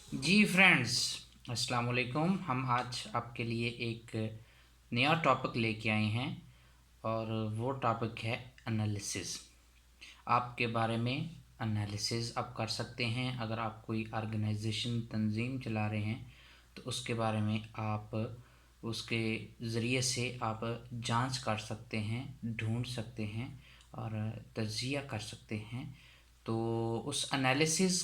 जी friends, अस्सलाम वालेकुम। हम आज आपके लिए एक नया टॉपिक लेके आए हैं और वो टॉपिक है एनालिसिस। आपके बारे में एनालिसिस आप कर सकते हैं। अगर आप कोई ऑर्गेनाइजेशन तंजीम चला रहे हैं तो उसके बारे में आप उसके ज़रिए से आप जांच कर सकते हैं, ढूंढ सकते हैं और तज्जिया कर सकते हैं। तो उस एनालिसिस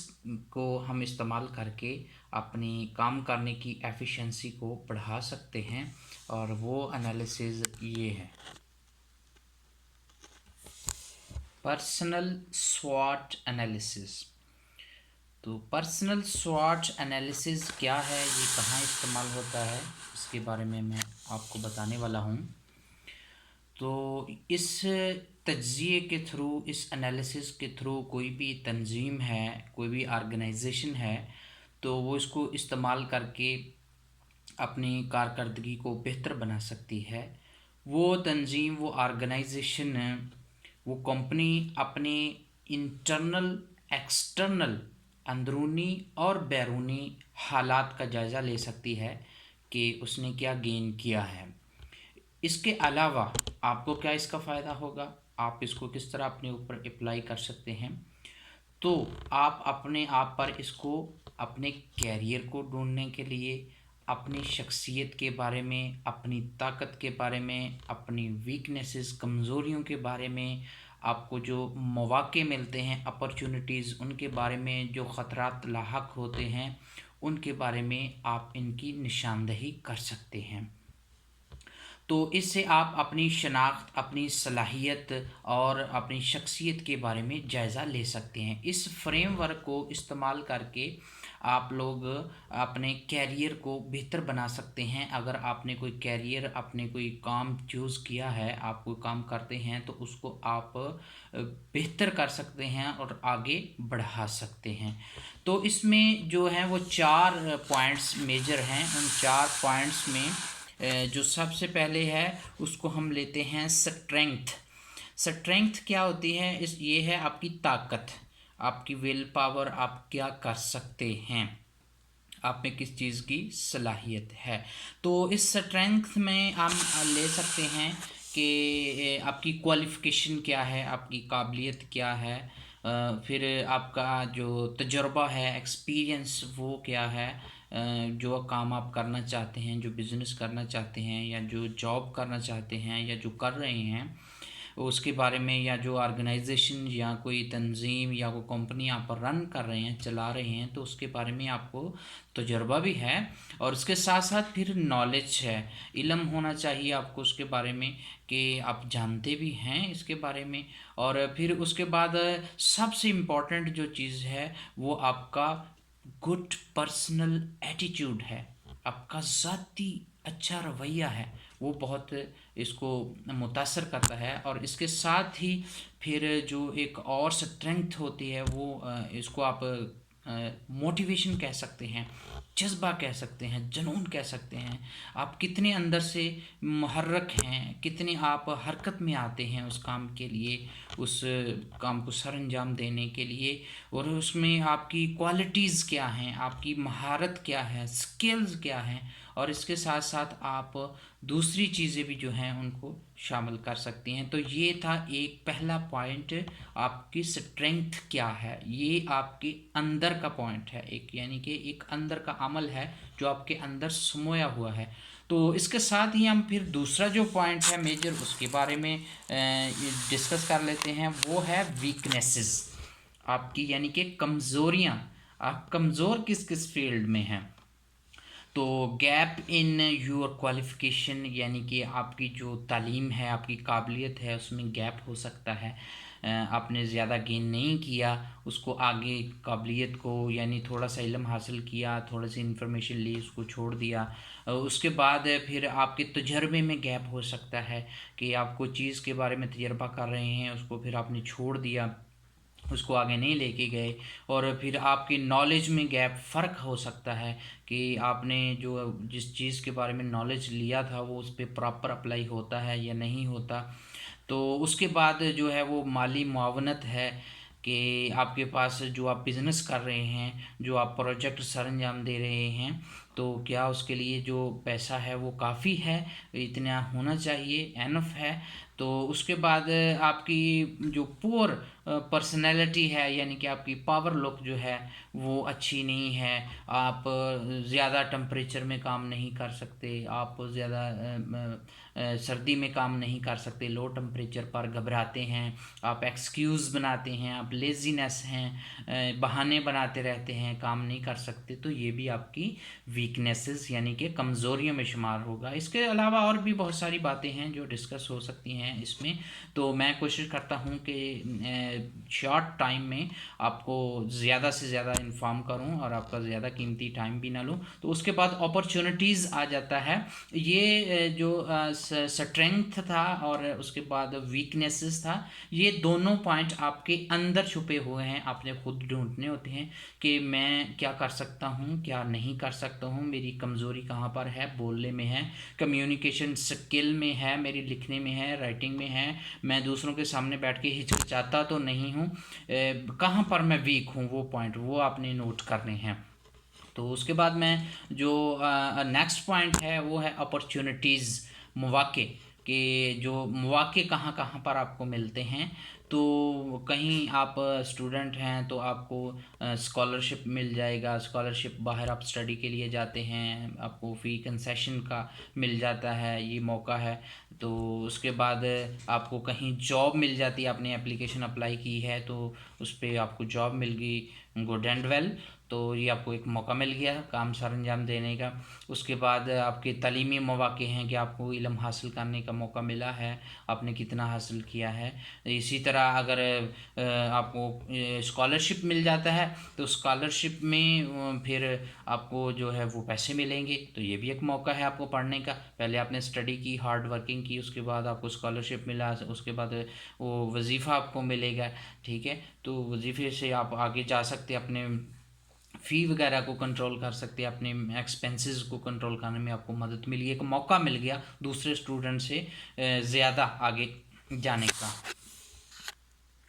को हम इस्तेमाल करके अपनी काम करने की एफिशिएंसी को बढ़ा सकते हैं और वो एनालिसिस ये है, पर्सनल स्वॉट एनालिसिस। तो पर्सनल स्वॉट एनालिसिस क्या है, ये कहाँ इस्तेमाल होता है, इसके बारे में मैं आपको बताने वाला हूँ। तो इस तज्ज़िये के थ्रू, इस एनालिसिस के थ्रू कोई भी तंजीम है, कोई भी ऑर्गेनाइजेशन है, तो वो इसको इस्तेमाल करके अपनी कारकर्दगी को बेहतर बना सकती है। वो तंजीम, वो ऑर्गेनाइजेशन, वो कंपनी अपने इंटरनल, एक्सटर्नल, अंदरूनी और बैरूनी हालात का जायज़ा ले सकती है कि उसने क्या गेन किया है। इसके अलावा आपको क्या इसका फ़ायदा होगा, आप इसको किस तरह अपने ऊपर अप्लाई कर सकते हैं। तो आप अपने आप पर इसको अपने कैरियर को ढूंढने के लिए, अपनी शख्सियत के बारे में, अपनी ताकत के बारे में, अपनी वीकनेसेस, कमज़ोरियों के बारे में, आपको जो मौक़े मिलते हैं, अपॉर्चुनिटीज़, उनके बारे में, जो ख़तरात लाहक होते हैं, उनके बारे में आप इनकी निशानदही कर सकते हैं। तो इससे आप अपनी शनाख्त, अपनी सलाहियत और अपनी शख्सियत के बारे में जायज़ा ले सकते हैं। इस फ्रेमवर्क को इस्तेमाल करके आप लोग अपने कैरियर को बेहतर बना सकते हैं। अगर आपने कोई कैरियर, आपने कोई काम चूज़ किया है, आप कोई काम करते हैं, तो उसको आप बेहतर कर सकते हैं और आगे बढ़ा सकते हैं। तो इसमें जो है वो 4 पॉइंट्स मेजर हैं। उन 4 पॉइंट्स में जो सबसे पहले है उसको हम लेते हैं स्ट्रेंथ। स्ट्रेंथ क्या होती है? ये है आपकी ताकत, आपकी विल पावर, आप क्या कर सकते हैं, आप में किस चीज़ की सलाहियत है। तो इस स्ट्रेंथ में हम ले सकते हैं कि आपकी क्वालिफ़िकेशन क्या है, आपकी काबिलियत क्या है, फिर आपका जो तजुर्बा है, एक्सपीरियंस, वो क्या है, जो काम आप करना चाहते हैं, जो बिज़नेस करना चाहते हैं या जो जॉब करना चाहते हैं या जो कर रहे हैं उसके बारे में, या जो ऑर्गेनाइजेशन या कोई तंजीम या वो कंपनी आप रन कर रहे हैं, चला रहे हैं, तो उसके बारे में आपको तजुर्बा भी है और उसके साथ साथ फिर नॉलेज है, इल्म होना चाहिए आपको उसके बारे में कि आप जानते भी हैं इसके बारे में। और फिर उसके बाद सबसे इम्पोर्टेंट जो चीज़ है वो आपका गुड पर्सनल एटीट्यूड है, आपका ज़ाती अच्छा रवैया है, वो बहुत इसको मुतासर करता है। और इसके साथ ही फिर जो एक और स्ट्रेंथ होती है वो इसको आप मोटिवेशन कह सकते हैं, जज्बा कह सकते हैं, जुनून कह सकते हैं। आप कितने अंदर से मुहर्रक हैं, कितने आप हरकत में आते हैं उस काम के लिए, उस काम को सर अंजाम देने के लिए, और उसमें आपकी क्वालिटीज़ क्या हैं, आपकी महारत क्या है, स्किल्स क्या हैं। और इसके साथ साथ आप दूसरी चीज़ें भी जो हैं उनको शामिल कर सकती हैं। तो ये था एक पहला पॉइंट, आपकी स्ट्रेंथ क्या है, ये आपके अंदर का पॉइंट है, एक यानी कि एक अंदर का अमल है जो आपके अंदर समोया हुआ है। तो इसके साथ ही हम फिर दूसरा जो पॉइंट है मेजर, उसके बारे में डिस्कस कर लेते हैं। वो है वीकनेसेस आपकी, यानी कि कमज़ोरियाँ। आप कमज़ोर किस किस फील्ड में हैं। तो गैप इन योर क्वालिफ़िकेशन, यानी कि आपकी जो तालीम है, आपकी काबिलियत है, उसमें गैप हो सकता है। आपने ज़्यादा गेन नहीं किया, उसको आगे काबिलियत को, यानी थोड़ा सा इल्म हासिल किया, थोड़ी सी इन्फॉर्मेशन ली, उसको छोड़ दिया। उसके बाद फिर आपके तजर्बे में गैप हो सकता है कि आप कोई चीज़ के बारे में तजर्बा कर रहे हैं, उसको फिर आपने छोड़ दिया, उसको आगे नहीं लेके गए। और फिर आपकी नॉलेज में गैप, फ़र्क हो सकता है कि आपने जो जिस चीज़ के बारे में नॉलेज लिया था वो उस पे प्रॉपर अप्लाई होता है या नहीं होता। तो उसके बाद जो है वो माली मुआवनत है। کہ آپ کے پاس جو آپ بزنس کر رہے ہیں، جو آپ پروجیکٹ سر انجام دے رہے ہیں، تو کیا اس کے لیے جو پیسہ ہے وہ کافی ہے، اتنا ہونا چاہیے، اینف ہے. تو اس کے بعد آپ کی جو پور پرسنالٹی ہے، یعنی کہ آپ کی پاور لک جو ہے وہ اچھی نہیں ہے. آپ زیادہ ٹمپریچر میں کام نہیں کر سکتے، آپ زیادہ سردی میں کام نہیں کر سکتے، لو ٹمپریچر پر گھبراتے ہیں، آپ ایکسکیوز بناتے ہیں، آپ لیزینس ہیں، بہانے بناتے رہتے ہیں، کام نہیں کر سکتے. تو یہ بھی آپ کی ویکنیسز یعنی کہ کمزوریوں میں شمار ہوگا. اس کے علاوہ اور بھی بہت ساری باتیں ہیں جو ڈسکس ہو سکتی ہیں اس میں. تو میں کوشش کرتا ہوں کہ شارٹ ٹائم میں آپ کو زیادہ سے زیادہ انفارم کروں اور آپ کا زیادہ قیمتی ٹائم بھی نہ لوں. تو اس کے بعد اپرچونٹیز آ جاتا ہے. یہ جو اسٹرینگتھ تھا اور اس کے بعد ویکنیسز تھا، یہ دونوں پوائنٹ آپ کے اندر چھپے ہوئے ہیں. آپ نے خود ڈھونڈنے ہوتے ہیں کہ میں کیا کر سکتا ہوں، کیا نہیں کر سکتا ہوں، میری کمزوری کہاں پر ہے، بولنے میں ہے، کمیونیکیشن سکل میں ہے، میری لکھنے میں ہے، رائٹنگ میں ہے، میں دوسروں کے سامنے بیٹھ کے ہچکچاتا تو نہیں ہوں، کہاں پر میں ویک ہوں، وہ پوائنٹ وہ آپ نے نوٹ کرنے ہیں. تو اس کے بعد میں جو نیکسٹ پوائنٹ ہے وہ ہے اپرچونٹیز، مواقع، کہ جو مواقع کہاں کہاں پر آپ کو ملتے ہیں. تو کہیں آپ اسٹوڈنٹ ہیں تو آپ کو اسکالرشپ مل جائے گا، اسکالرشپ باہر آپ اسٹڈی کے لیے جاتے ہیں، آپ کو فی کنسیشن کا مل جاتا ہے، یہ موقع ہے. تو اس کے بعد آپ کو کہیں جاب مل جاتی ہے، آپ نے اپلیکیشن اپلائی کی ہے تو اس پہ آپ کو جاب مل گئی، گڈ اینڈ ویل. تو یہ آپ کو ایک موقع مل گیا کام سر انجام دینے کا. اس کے بعد آپ کے تعلیمی مواقع ہیں کہ آپ کو علم حاصل کرنے کا موقع ملا ہے، آپ نے کتنا حاصل کیا ہے. اسی طرح اگر آپ کو اسکالرشپ مل جاتا ہے تو اسکالرشپ میں پھر آپ کو جو ہے وہ پیسے ملیں گے. تو یہ بھی ایک موقع ہے آپ کو پڑھنے کا. پہلے آپ نے اسٹڈی کی، ہارڈ ورکنگ کی، اس کے بعد آپ کو اسکالرشپ ملا، اس کے بعد وہ وظیفہ آپ کو ملے گا. ٹھیک ہے، تو وظیفے سے آپ آگے جا سکتے، اپنے فی وغیرہ کو کنٹرول کر سکتے، اپنے ایکسپینسز کو کنٹرول کرنے میں آپ کو مدد ملی، ایک موقع مل گیا دوسرے اسٹوڈنٹ سے زیادہ آگے جانے کا.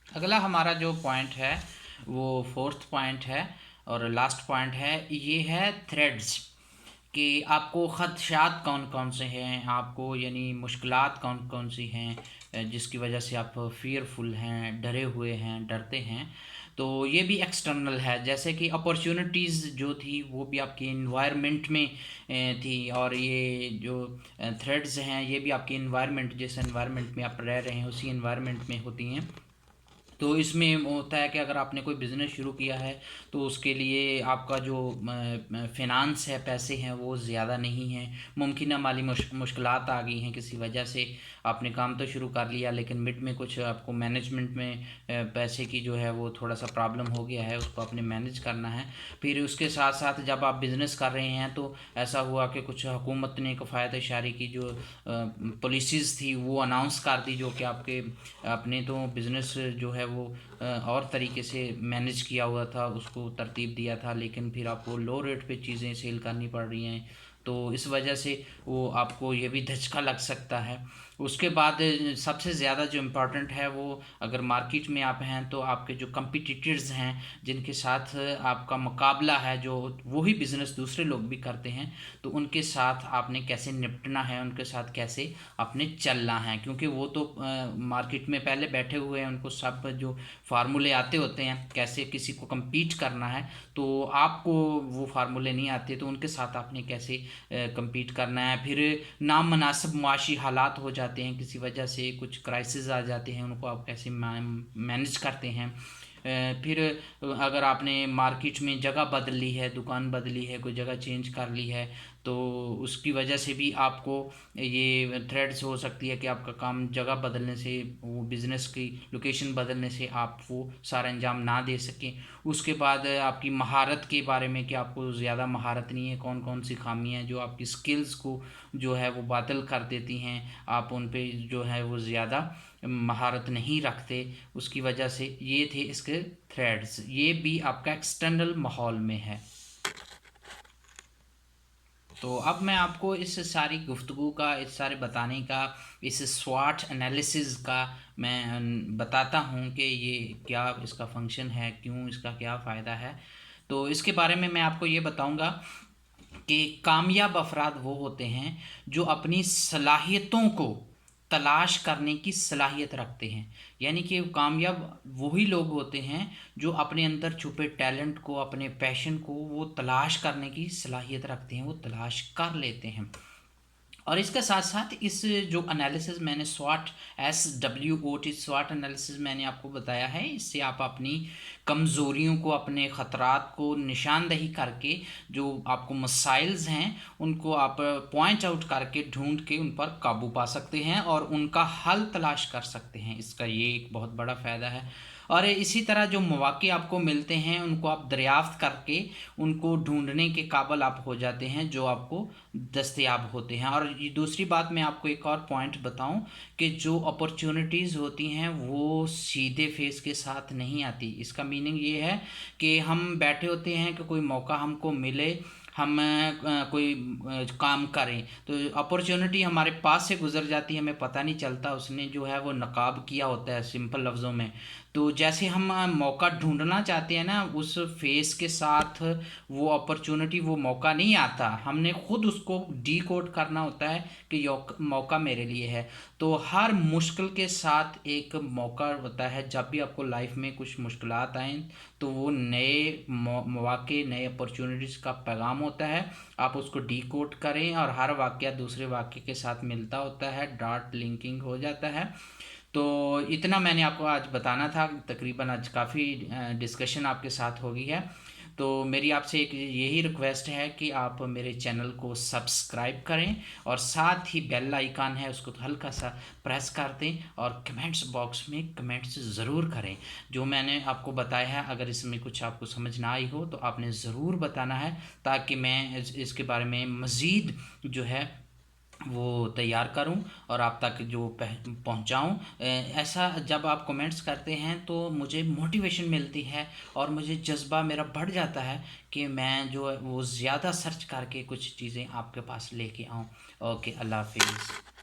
اگلا ہمارا جو پوائنٹ ہے وہ فورتھ پوائنٹ ہے اور لاسٹ پوائنٹ ہے، یہ ہے تھریڈز، کہ آپ کو خدشات کون کون سے ہیں، آپ کو یعنی مشکلات کون کون سی ہیں جس کی وجہ سے آپ فیئرفل ہیں، ڈرے ہوئے ہیں، ڈرتے ہیں. تو یہ بھی ایکسٹرنل ہے، جیسے کہ اپرچونٹیز جو تھی وہ بھی آپ کی انوائرمنٹ میں تھی، اور یہ جو تھریڈز ہیں یہ بھی آپ کی انوائرمنٹ، جس انوائرمنٹ میں آپ رہ رہے ہیں اسی انوائرمنٹ میں ہوتی ہیں. تو اس میں ہوتا ہے کہ اگر آپ نے کوئی بزنس شروع کیا ہے تو اس کے لیے آپ کا جو فنانس ہے، پیسے ہیں، وہ زیادہ نہیں ہیں، ممکنہ مالی مشکلات آ گئی ہیں کسی وجہ سے. آپ نے کام تو شروع کر لیا لیکن مڈ میں کچھ آپ کو مینجمنٹ میں پیسے کی جو ہے وہ تھوڑا سا پرابلم ہو گیا ہے، اس کو آپ نے مینج کرنا ہے. پھر اس کے ساتھ ساتھ جب آپ بزنس کر رہے ہیں تو ایسا ہوا کہ کچھ حکومت نے کفایت اشاری کی جو پالیسیز تھی وہ اناؤنس کر دی، جو کہ آپ نے تو بزنس جو ہے وہ اور طریقے سے مینج کیا ہوا تھا، اس کو ترتیب دیا تھا، لیکن پھر آپ کو لو ریٹ پہ چیزیں سیل کرنی پڑ رہی ہیں. تو اس وجہ سے وہ آپ کو یہ بھی دھچکا لگ سکتا ہے. اس کے بعد سب سے زیادہ جو امپورٹنٹ ہے وہ اگر مارکیٹ میں آپ ہیں تو آپ کے جو کمپیٹیٹرز ہیں جن کے ساتھ آپ کا مقابلہ ہے، جو وہی بزنس دوسرے لوگ بھی کرتے ہیں، تو ان کے ساتھ آپ نے کیسے نپٹنا ہے، ان کے ساتھ کیسے آپ نے چلنا ہے، کیونکہ وہ تو مارکیٹ میں پہلے بیٹھے ہوئے ہیں، ان کو سب جو فارمولے آتے ہوتے ہیں کیسے کسی کو کمپیٹ کرنا ہے. تو آپ کو وہ فارمولے نہیں آتے تو ان کے ساتھ آپ نے کیسے کمپیٹ کرنا ہے. پھر نامناسب معاشی حالات ہو جاتے ہیں، کسی وجہ سے کچھ کرائسز آ جاتے ہیں، ان کو آپ کیسے مینج کرتے ہیں. پھر اگر آپ نے مارکیٹ میں جگہ بدل لی ہے، دکان بدلی ہے، کوئی جگہ چینج کر لی ہے، تو اس کی وجہ سے بھی آپ کو یہ تھریڈس ہو سکتی ہے کہ آپ کا کام جگہ بدلنے سے، وہ بزنس کی لوکیشن بدلنے سے آپ وہ سارا انجام نہ دے سکیں. اس کے بعد آپ کی مہارت کے بارے میں کہ آپ کو زیادہ مہارت نہیں ہے، کون کون سی خامیاں ہیں جو آپ کی سکلز کو جو ہے وہ باطل کر دیتی ہیں، آپ ان پہ جو ہے وہ زیادہ مہارت نہیں رکھتے، اس کی وجہ سے. یہ تھے اس کے تھریڈز. یہ بھی آپ کا ایکسٹرنل ماحول میں ہے. तो अब मैं आपको इस सारी गुफ्तगू का, इस सारे बताने का, इस स्वॉट एनालिसिस का मैं बताता हूँ कि ये क्या इसका फंक्शन है, क्यों इसका क्या फ़ायदा है। तो इसके बारे में मैं आपको ये बताऊँगा कि कामयाब अफराद वो होते हैं जो अपनी सलाहियतों को तलाश करने की सलाहियत रखते हैं। यानी कि कामयाब वही लोग होते हैं जो अपने अंदर छुपे टैलेंट को, अपने पैशन को वो तलाश करने की सलाहियत रखते हैं, वो तलाश कर लेते हैं। और इसके साथ साथ इस जो एनालिसिस मैंने SWOT स्वॉट एनालिसिस मैंने आपको बताया है, इससे आप अपनी कमज़ोरियों को, अपने ख़तरात को निशानदही करके जो आपको मसाइल्स हैं उनको आप पॉइंट आउट करके ढूंढ के उन पर काबू पा सकते हैं और उनका हल तलाश कर सकते हैं। इसका ये एक बहुत बड़ा फ़ायदा है। और इसी तरह जो मौक़े आपको मिलते हैं उनको आप दरियाफ़्त करके उनको ढूंढने के काबिल आप हो जाते हैं जो आपको दस्तयाब होते हैं। और ये दूसरी बात मैं आपको एक और पॉइंट बताऊं कि जो अपॉर्चुनिटीज़ होती हैं वो सीधे फेस के साथ नहीं आती। इसका मीनिंग ये है कि हम बैठे होते हैं कि कोई मौका हमको मिले, हम कोई काम करें, तो अपॉर्चुनिटी हमारे पास से गुजर जाती है, हमें पता नहीं चलता, उसने जो है वो नकाब किया होता है, सिंपल लफ्ज़ों में। तो जैसे हम मौका ढूंढना चाहते हैं ना, उस फेस के साथ वो अपॉर्चुनिटी, वो मौका नहीं आता, हमने खुद उसको डीकोड करना होता है कि ये मौका मेरे लिए है। तो हर मुश्किल के साथ एक मौका होता है। जब भी आपको लाइफ में कुछ मुश्किलात आएँ तो वो नए मौके, नए अपॉर्चुनिटीज़ का पैगाम होता है। आप उसको डीकोड करें और हर वाक़या दूसरे वाक़ये के साथ मिलता होता है, डॉट लिंकिंग हो जाता है। तो इतना मैंने आपको आज बताना था। तकरीबन आज काफ़ी डिस्कशन आपके साथ हो गई है। तो मेरी आपसे एक यही रिक्वेस्ट है कि आप मेरे चैनल को सब्सक्राइब करें और साथ ही बेल आइकन है उसको हल्का सा प्रेस कर दें और कमेंट्स बॉक्स में कमेंट्स ज़रूर करें। जो मैंने आपको बताया है, अगर इसमें कुछ आपको समझ ना आई हो तो आपने ज़रूर बताना है, ताकि मैं इसके बारे में मज़ीद जो है वो तैयार करूं और आप तक जो पहुंचाऊं। ऐसा जब आप कमेंट्स करते हैं तो मुझे मोटिवेशन मिलती है और मुझे जज्बा मेरा बढ़ जाता है कि मैं जो है वो ज़्यादा सर्च करके कुछ चीज़ें आपके पास लेके आऊं। ओके, अल्लाह हाफिज़।